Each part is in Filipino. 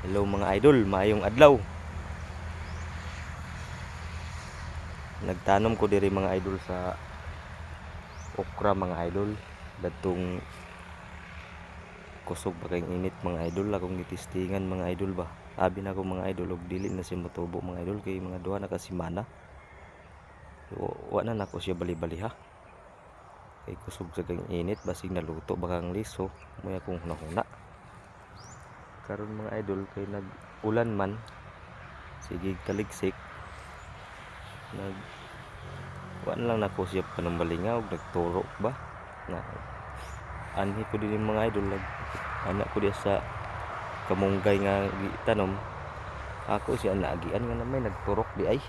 Hello mga idol, maayong adlaw. Nagtanom ko diri mga idol sa okra mga idol. Datong kusog pa kay init mga idol, akong gitistingan mga idol ba. Abi na ko mga idol og dili na siya motubo mga idol kay mga duha na ka semana. Wa na nako siya bali-bali ha. Kay kusog sa kay init basig naluto bakang liso, may akong hunahuna. Karon mga idol kay nag-ulan man, sige taligsik. Kuan lang nako siya panumbalingaw, nagturok ba na anhi ko din mga idol, anak ko diya sa kamunggay nga gitanom ako siya naagian nga namay nagturok di ay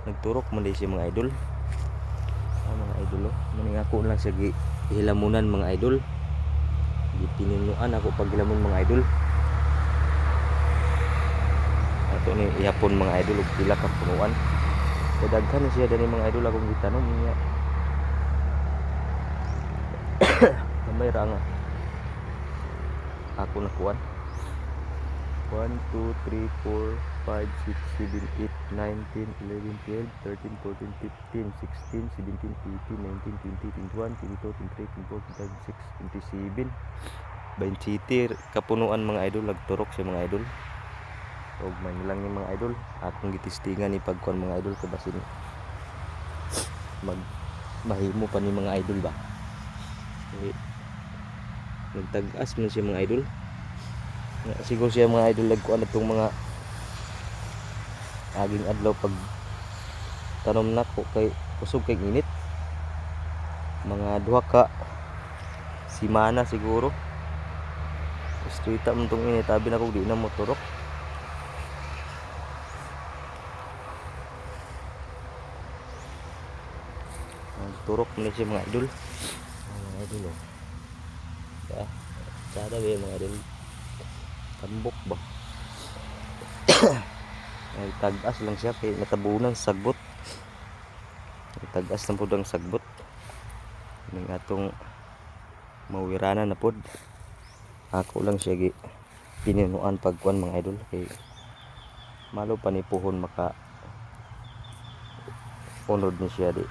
nagturok man di siya mga idol. Mga idol maning ako lang siya gihilamunan mga idol, gipininuan ako pag hilamon mga idol. Ato ni ihapon mga idol og pila ka punuan. Kadaghan siya dani mga idol akong gitanom niya. May ra nga ako nakuan 1, 2, 3, 4, 5, 6, 7, 8, 9, 10, 11, 12, 13, 14, 15, 16, 17, 18, 19, 20, 21, 22, 23, 24, 25, 26, 27 kapunuan mga idol, nagturok siya mga idol. Og man lang yung mga idol akong gitistingan ni pagkuan mga idol kabasin mahimo pa ni mga idol ba. Nagtag-as man siya mga idol. Siguro siya mga idol nagkuan atong mga aging adlaw pag tanom nako kay kusog kay init. Mga duha ka semana siguro. Istrita man tong init, abi na ko di na mo turok. Turok man siya mga idol. Mga idol oh. Sada ba mga idol? Tambok ba? Ay tag-as lang siya kay natabunan sa sagbot. Tag-as lang pud ang sagbot. Ning atong mawiranan na pud. Ako lang siya gi pininuan pagkuan mga idol kay malo pa ni puhon maka unod ni siya di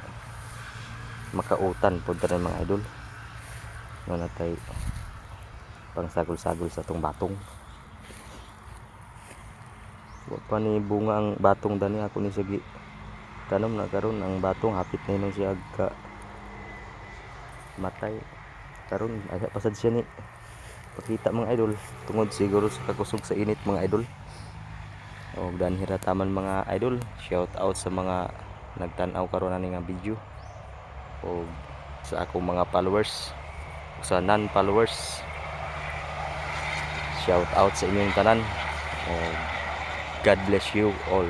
makautan pud tanan mga idol. Nga natay pang sagol-sagol sa tong batong. Wa pa ni bunga ang batong dani ako ni sige tanom na karon ang batong hapit na nung siya ka matay. Karon aya pasad siya ni pakita mga idol tungod siguro sa kakusog sa init mga idol. Og danhira taman mga idol, shout out sa mga nagtan-aw karon ani nga video og sa akong mga followers, sa non-followers. Shout out sa inyong tanan. God bless you all.